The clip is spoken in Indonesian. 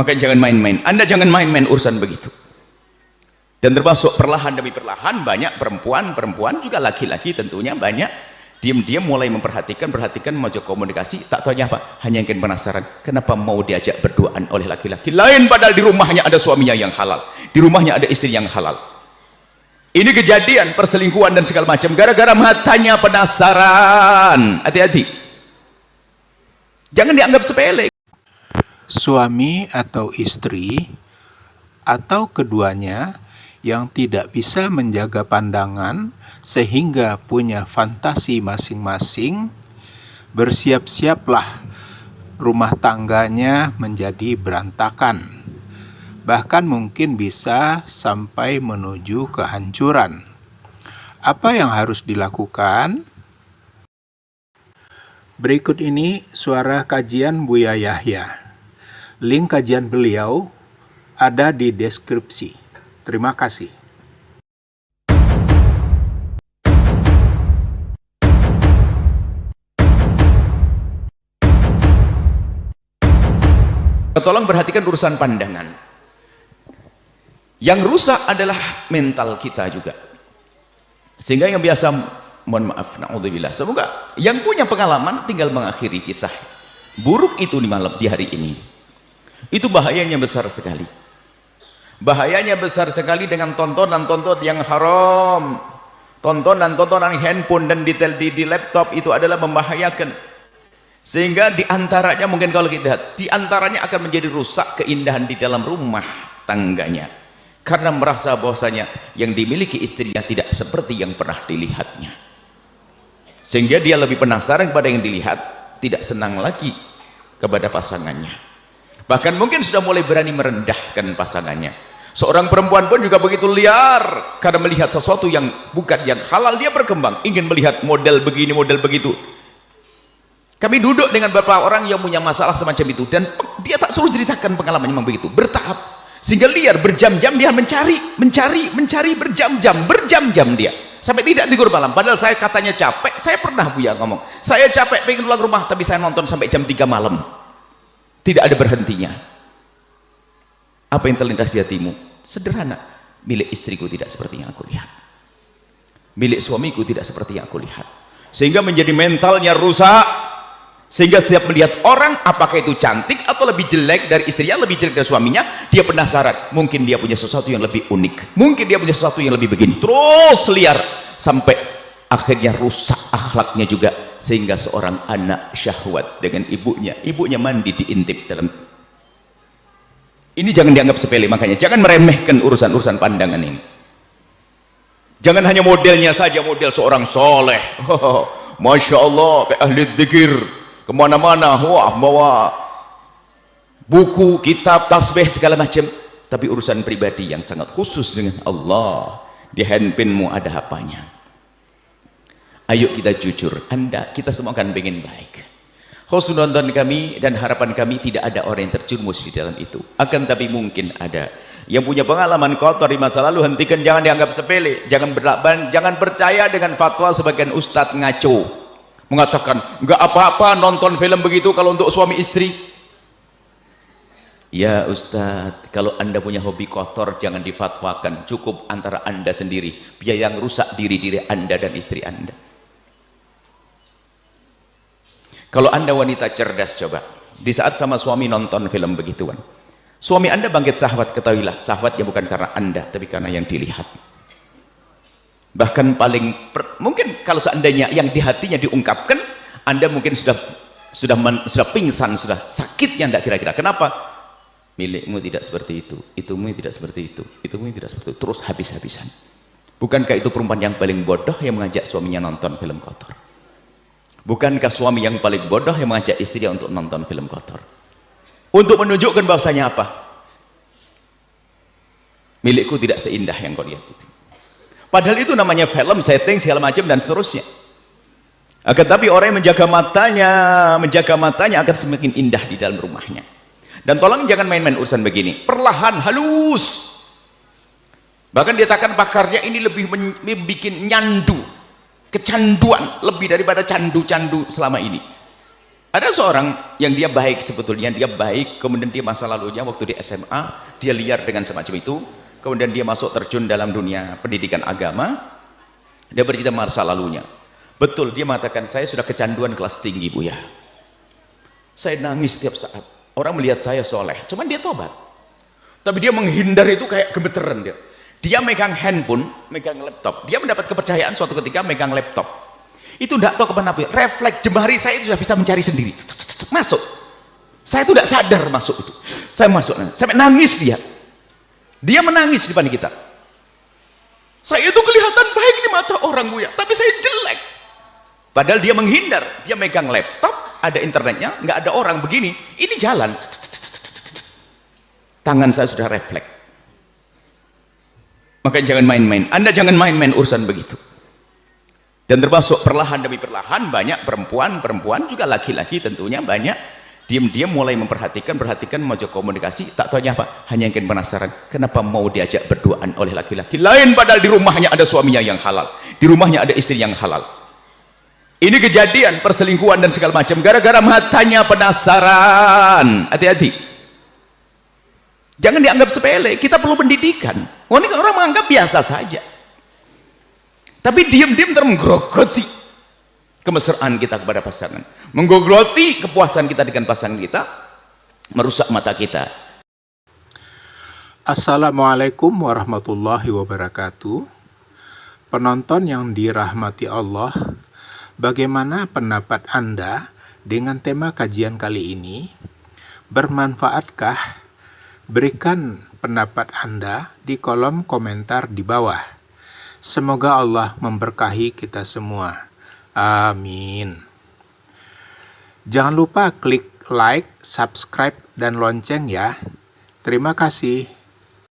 Maka jangan main-main. Anda jangan main-main urusan begitu. Dan termasuk perlahan demi perlahan banyak perempuan juga laki-laki tentunya banyak diam-diam mulai perhatikan maju komunikasi, tak tahunya apa, hanya ingin penasaran kenapa mau diajak berduaan oleh laki-laki lain, padahal di rumahnya ada suaminya yang halal, di rumahnya ada istri yang halal. Ini kejadian perselingkuhan dan segala macam gara-gara matanya penasaran. Hati-hati, jangan dianggap sepele. Suami atau istri atau keduanya yang tidak bisa menjaga pandangan sehingga punya fantasi masing-masing, bersiap-siaplah rumah tangganya menjadi berantakan, bahkan mungkin bisa sampai menuju kehancuran. Apa yang harus dilakukan? Berikut ini suara kajian Buya Yahya. Link kajian beliau ada di deskripsi. Terima kasih. Tolong perhatikan urusan pandangan. Yang rusak adalah mental kita juga. Sehingga yang biasa, mohon maaf, na'udzubillah, semoga yang punya pengalaman tinggal mengakhiri kisah buruk itu di hari ini. Itu bahayanya besar sekali. Bahayanya besar sekali dengan tontonan-tontonan yang haram, tontonan-tontonan handphone dan di laptop itu adalah membahayakan. Sehingga diantaranya mungkin kalau kita lihat, diantaranya akan menjadi rusak keindahan di dalam rumah tangganya. Karena merasa bahwasanya yang dimiliki istrinya tidak seperti yang pernah dilihatnya. Sehingga dia lebih penasaran kepada yang dilihat, tidak senang lagi kepada pasangannya. Bahkan mungkin sudah mulai berani merendahkan pasangannya. Seorang perempuan pun juga begitu liar karena melihat sesuatu yang bukan yang halal, dia berkembang ingin melihat model begini, model begitu. Kami duduk dengan beberapa orang yang punya masalah semacam itu dan dia tak suruh ceritakan pengalamannya memang begitu, bertahap, sehingga liar berjam-jam dia mencari berjam-jam dia sampai tidak tidur malam. Padahal saya katanya capek, saya pernah Buya ngomong, saya capek pengen pulang rumah tapi saya nonton sampai jam 3 malam. Tidak ada berhentinya. Apa yang terlintas di hatimu? Sederhana, milik istriku tidak seperti yang aku lihat, milik suamiku tidak seperti yang aku lihat. Sehingga menjadi mentalnya rusak. Sehingga setiap melihat orang, apakah itu cantik atau lebih jelek dari istrinya, lebih jelek dari suaminya, dia penasaran. Mungkin dia punya sesuatu yang lebih unik, mungkin dia punya sesuatu yang lebih begini, terus liar sampai akhirnya rusak akhlaknya juga. Sehingga seorang anak syahwat dengan ibunya mandi diintip dalam. Ini jangan dianggap sepele, makanya jangan meremehkan urusan-urusan pandangan ini. Jangan hanya modelnya saja, model seorang soleh, Masya Allah, kayak ahli dzikir, kemana-mana, wah, bawa buku, kitab, tasbih, segala macam. Tapi urusan pribadi yang sangat khusus dengan Allah, di handphonemu ada apanya? Ayo kita jujur, kita semua akan pengen baik. Khusus nonton kami dan harapan kami tidak ada orang yang terjerumus di dalam itu. Akan tapi mungkin ada yang punya pengalaman kotor di masa lalu. Hentikan, jangan dianggap sepele, jangan percaya dengan fatwa sebagian ustadz ngaco mengatakan nggak apa-apa nonton film begitu kalau untuk suami istri. Ya ustadz, kalau anda punya hobi kotor jangan difatwakan, cukup antara anda sendiri, biar yang rusak diri anda dan istri anda. Kalau anda wanita cerdas, coba di saat sama suami nonton film begituan, suami anda bangkit syahwat, ketahuilah syahwatnya bukan karena anda tapi karena yang dilihat. Bahkan mungkin kalau seandainya yang di hatinya diungkapkan, anda mungkin sudah pingsan, sudah sakitnya tidak kira-kira. Kenapa? Milikmu tidak seperti itu, itumu tidak seperti itu, itumu tidak seperti itu, terus habis-habisan. Bukankah itu perempuan yang paling bodoh yang mengajak suaminya nonton film kotor? Bukankah suami yang paling bodoh yang mengajak istrinya untuk nonton film kotor? Untuk menunjukkan bahwasanya apa? Milikku tidak seindah yang kau lihat itu. Padahal itu namanya film, setting, segala macam dan seterusnya. Akan tapi orang yang menjaga matanya akan semakin indah di dalam rumahnya. Dan tolong jangan main-main urusan begini, perlahan, halus. Bahkan dikatakan pakarnya ini lebih membuat nyandu, kecanduan lebih daripada candu-candu selama ini. Ada seorang yang dia baik sebetulnya, dia baik, kemudian dia masa lalunya waktu di SMA, dia liar dengan semacam itu, kemudian dia masuk terjun dalam dunia pendidikan agama, dia bercerita masa lalunya. Betul, dia mengatakan, saya sudah kecanduan kelas tinggi, Buya. Saya nangis setiap saat. Orang melihat saya soleh, cuman dia tobat. Tapi dia menghindar itu kayak gemeteran dia. Dia megang handphone, megang laptop. Dia mendapat kepercayaan suatu ketika megang laptop. Itu tidak tahu kemana, refleks jemari saya itu sudah bisa mencari sendiri, masuk. Saya itu tidak sadar masuk itu, saya masuk, sampai nangis dia menangis di depan kita. Saya itu kelihatan baik di mata orang, Buya, tapi saya jelek. Padahal dia menghindar, dia megang laptop, ada internetnya, nggak ada orang begini, ini jalan, tangan saya sudah refleks. Makanya jangan main-main, Anda jangan main-main urusan begitu. Dan termasuk perlahan demi perlahan banyak perempuan juga laki-laki tentunya banyak diam-diam mulai memperhatikan mojok komunikasi, tak tahunya apa, hanya ingin penasaran kenapa mau diajak berduaan oleh laki-laki lain padahal di rumahnya ada suaminya yang halal, di rumahnya ada istri yang halal. Ini kejadian perselingkuhan dan segala macam gara-gara matanya penasaran. Hati-hati, jangan dianggap sepele, kita perlu pendidikan. Ini orang menganggap biasa saja, tapi diam-diam menggerogoti kemesraan kita kepada pasangan, menggerogoti kepuasan kita dengan pasangan kita, merusak mata kita. Assalamualaikum warahmatullahi wabarakatuh. Penonton yang dirahmati Allah, bagaimana pendapat Anda dengan tema kajian kali ini? Bermanfaatkah? Berikan pendapat Anda di kolom komentar di bawah. Semoga Allah memberkahi kita semua. Amin. Jangan lupa klik like, subscribe, dan lonceng ya. Terima kasih.